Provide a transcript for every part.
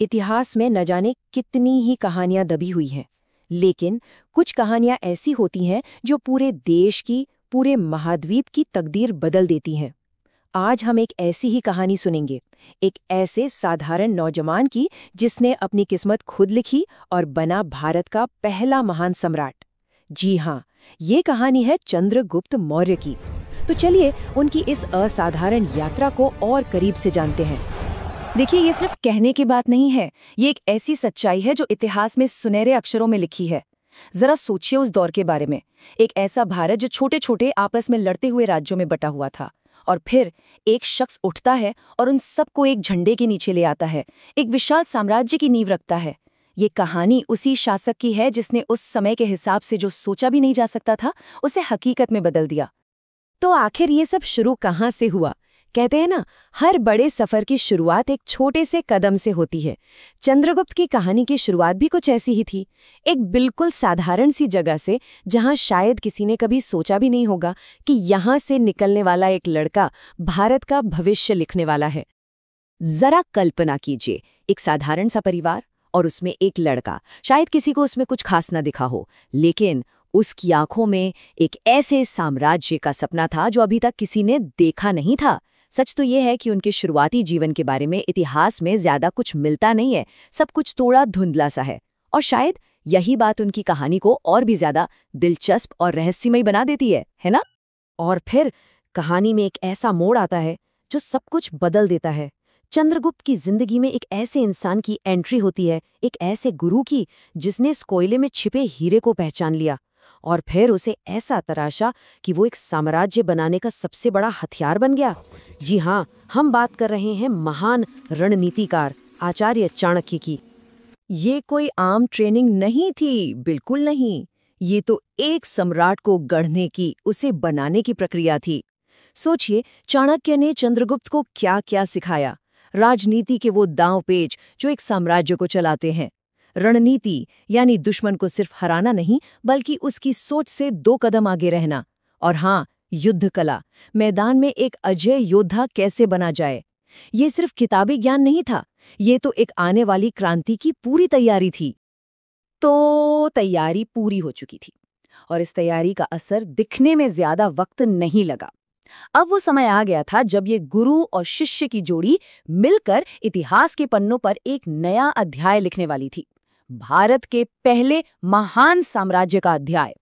इतिहास में न जाने कितनी ही कहानियां दबी हुई हैं, लेकिन कुछ कहानियां ऐसी होती हैं जो पूरे देश की, पूरे महाद्वीप की तकदीर बदल देती हैं। आज हम एक ऐसी ही कहानी सुनेंगे, एक ऐसे साधारण नौजवान की जिसने अपनी किस्मत खुद लिखी और बना भारत का पहला महान सम्राट। जी हाँ, ये कहानी है चंद्रगुप्त मौर्य की। तो चलिए उनकी इस असाधारण यात्रा को और करीब से जानते हैं। देखिए, ये सिर्फ कहने की बात नहीं है, ये एक ऐसी सच्चाई है जो इतिहास में सुनहरे अक्षरों में लिखी है। जरा सोचिए उस दौर के बारे में। एक ऐसा भारत जो छोटे छोटे आपस में लड़ते हुए राज्यों में बटा हुआ था, और फिर एक शख्स उठता है और उन सबको एक झंडे के नीचे ले आता है, एक विशाल साम्राज्य की नींव रखता है। ये कहानी उसी शासक की है जिसने उस समय के हिसाब से जो सोचा भी नहीं जा सकता था, उसे हकीकत में बदल दिया। तो आखिर ये सब शुरू कहाँ से हुआ? कहते हैं ना, हर बड़े सफर की शुरुआत एक छोटे से कदम से होती है। चंद्रगुप्त की कहानी की शुरुआत भी कुछ ऐसी ही थी, एक बिल्कुल साधारण सी जगह से, जहां शायद किसी ने कभी सोचा भी नहीं होगा कि यहां से निकलने वाला एक लड़का भारत का भविष्य लिखने वाला है। जरा कल्पना कीजिए, एक साधारण सा परिवार और उसमें एक लड़का। शायद किसी को उसमें कुछ खास ना दिखा हो, लेकिन उसकी आंखों में एक ऐसे साम्राज्य का सपना था जो अभी तक किसी ने देखा नहीं था। सच तो यह है कि उनके शुरुआती जीवन के बारे में इतिहास में ज्यादा कुछ मिलता नहीं है, सब कुछ थोड़ा धुंधला सा है। और शायद यही बात उनकी कहानी को और भी ज्यादा दिलचस्प और रहस्यमय बना देती है ना? और फिर कहानी में एक ऐसा मोड़ आता है जो सब कुछ बदल देता है। चंद्रगुप्त की जिंदगी में एक ऐसे इंसान की एंट्री होती है, एक ऐसे गुरु की जिसने इस कोयले में छिपे हीरे को पहचान लिया और फिर उसे ऐसा तराशा कि वो एक साम्राज्य बनाने का सबसे बड़ा हथियार बन गया। जी हाँ, हम बात कर रहे हैं महान रणनीतिकार आचार्य चाणक्य की। ये कोई आम ट्रेनिंग नहीं थी, बिल्कुल नहीं। ये तो एक सम्राट को गढ़ने की, उसे बनाने की प्रक्रिया थी। सोचिए, चाणक्य ने चंद्रगुप्त को क्या क्या सिखाया। राजनीति के वो दांव-पेच जो एक साम्राज्य को चलाते हैं। रणनीति यानी दुश्मन को सिर्फ हराना नहीं, बल्कि उसकी सोच से 2 कदम आगे रहना। और हाँ, युद्ध कला, मैदान में एक अजय योद्धा कैसे बना जाए। ये सिर्फ किताबी ज्ञान नहीं था, ये तो एक आने वाली क्रांति की पूरी तैयारी थी। तो तैयारी पूरी हो चुकी थी, और इस तैयारी का असर दिखने में ज्यादा वक्त नहीं लगा। अब वो समय आ गया था जब ये गुरु और शिष्य की जोड़ी मिलकर इतिहास के पन्नों पर एक नया अध्याय लिखने वाली थी, भारत के पहले महान साम्राज्य का अध्याय।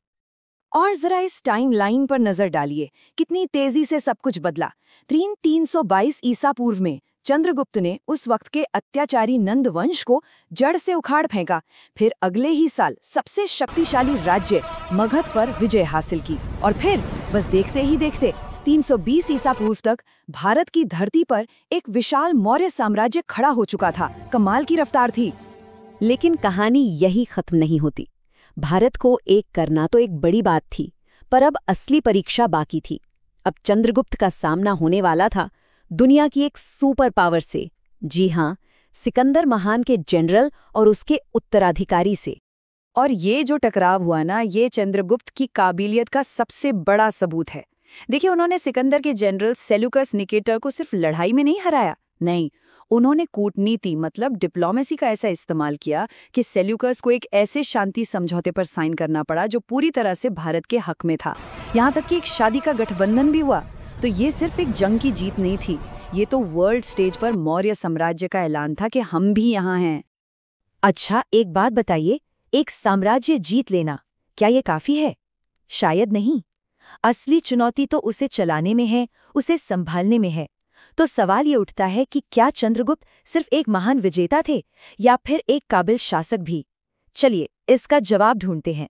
और जरा इस टाइम लाइन पर नजर डालिए, कितनी तेजी से सब कुछ बदला। 322 ईसा पूर्व में चंद्रगुप्त ने उस वक्त के अत्याचारी नंद वंश को जड़ से उखाड़ फेंका। फिर अगले ही साल सबसे शक्तिशाली राज्य मगध पर विजय हासिल की, और फिर बस देखते ही देखते 320 ईसा पूर्व तक भारत की धरती पर एक विशाल मौर्य साम्राज्य खड़ा हो चुका था। कमाल की रफ्तार थी। लेकिन कहानी यही खत्म नहीं होती। भारत को एक करना तो एक बड़ी बात थी, पर अब असली परीक्षा बाकी थी। अब चंद्रगुप्त का सामना होने वाला था दुनिया की एक सुपर पावर से। जी हाँ, सिकंदर महान के जनरल और उसके उत्तराधिकारी से। और ये जो टकराव हुआ ना, ये चंद्रगुप्त की काबिलियत का सबसे बड़ा सबूत है। देखिए, उन्होंने सिकंदर के जनरल सेल्यूकस निकेटर को सिर्फ लड़ाई में नहीं हराया, नहीं, उन्होंने कूटनीति मतलब डिप्लोमेसी का ऐसा इस्तेमाल किया कि सेल्यूकस को एक ऐसे शांति समझौते पर साइन करना पड़ा जो पूरी तरह से भारत के हक में था। यहाँ तक कि एक शादी का गठबंधन भी हुआ। तो ये सिर्फ एक जंग की जीत नहीं थी, ये तो वर्ल्ड स्टेज पर मौर्य साम्राज्य का ऐलान था कि हम भी यहाँ हैं। अच्छा, एक बात बताइए, एक साम्राज्य जीत लेना, क्या ये काफी है? शायद नहीं। असली चुनौती तो उसे चलाने में है, उसे संभालने में है। तो सवाल ये उठता है कि क्या चंद्रगुप्त सिर्फ एक महान विजेता थे, या फिर एक काबिल शासक भी? चलिए इसका जवाब ढूंढते हैं।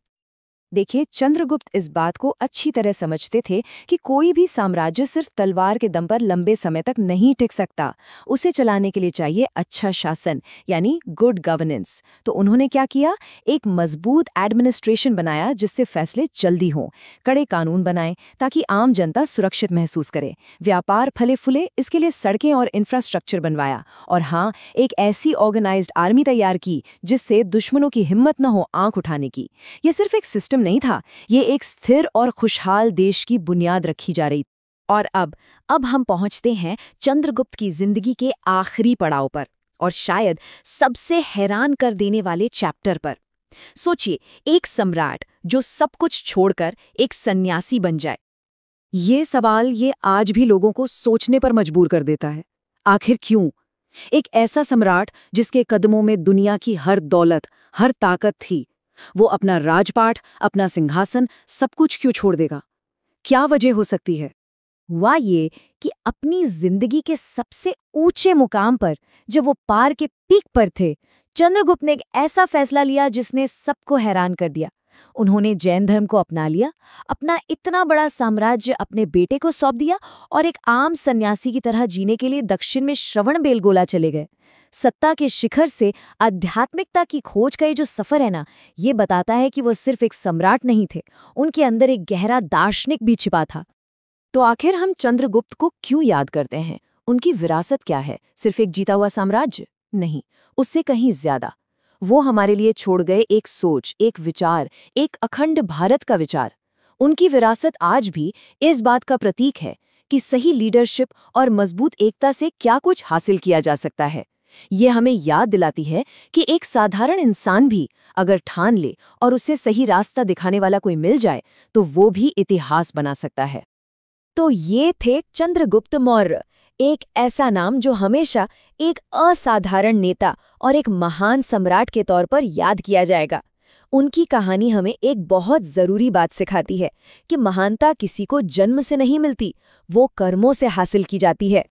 देखिए, चंद्रगुप्त इस बात को अच्छी तरह समझते थे कि कोई भी साम्राज्य सिर्फ तलवार के दम पर लंबे समय तक नहीं टिक सकता। उसे चलाने के लिए चाहिए अच्छा शासन, यानी गुड गवर्नेंस। तो उन्होंने क्या किया? एक मजबूत एडमिनिस्ट्रेशन बनाया जिससे फैसले जल्दी हों। कड़े कानून बनाए ताकि आम जनता सुरक्षित महसूस करे। व्यापार फले फूले, इसके लिए सड़कें और इंफ्रास्ट्रक्चर बनवाया। और हाँ, एक ऐसी ऑर्गेनाइज्ड आर्मी तैयार की जिससे दुश्मनों की हिम्मत न हो आंख उठाने की। ये सिर्फ एक सिस्टम नहीं था, ये एक स्थिर और खुशहाल देश की बुनियाद रखी जा रही। और अब हम पहुंचते हैं चंद्रगुप्त की जिंदगी के आखिरी पड़ाव पर। और शायद सबसे हैरान कर देने वाले चैप्टर पर। सोचिए, एक सम्राट जो सब कुछ छोड़कर एक सन्यासी बन जाए। ये सवाल ये आज भी लोगों को सोचने पर मजबूर कर देता है। आखिर क्यों? एक ऐसा सम्राट जिसके कदमों में दुनिया की हर दौलत, हर ताकत थी, वो अपना राजपाट, अपना सिंहासन, सब कुछ क्यों छोड़ देगा? क्या वजह हो सकती है? हुआ ये कि अपनी जिंदगी के सबसे ऊंचे मुकाम पर, जब वो पार के पीक पर थे, चंद्रगुप्त ने एक ऐसा फैसला लिया जिसने सबको हैरान कर दिया। उन्होंने जैन धर्म को अपना लिया, अपना इतना बड़ा साम्राज्य अपने बेटे को सौंप दिया और एक आम सन्यासी की तरह जीने के लिए दक्षिण में श्रवणबेलगोला चले गए। सत्ता के शिखर से आध्यात्मिकता की खोज का ये जो सफर है ना, ये बताता है कि वो सिर्फ एक सम्राट नहीं थे, उनके अंदर एक गहरा दार्शनिक भी छिपा था। तो आखिर हम चंद्रगुप्त को क्यों याद करते हैं? उनकी विरासत क्या है? सिर्फ एक जीता हुआ साम्राज्य? नहीं, उससे कहीं ज्यादा। वो हमारे लिए छोड़ गए एक सोच, एक विचार, एक अखंड भारत का विचार। उनकी विरासत आज भी इस बात का प्रतीक है कि सही लीडरशिप और मजबूत एकता से क्या कुछ हासिल किया जा सकता है। ये हमें याद दिलाती है कि एक साधारण इंसान भी अगर ठान ले और उसे सही रास्ता दिखाने वाला कोई मिल जाए, तो वो भी इतिहास बना सकता है। तो ये थे चंद्रगुप्त मौर्य, एक ऐसा नाम जो हमेशा एक असाधारण नेता और एक महान सम्राट के तौर पर याद किया जाएगा। उनकी कहानी हमें एक बहुत जरूरी बात सिखाती है कि महानता किसी को जन्म से नहीं मिलती, वो कर्मों से हासिल की जाती है।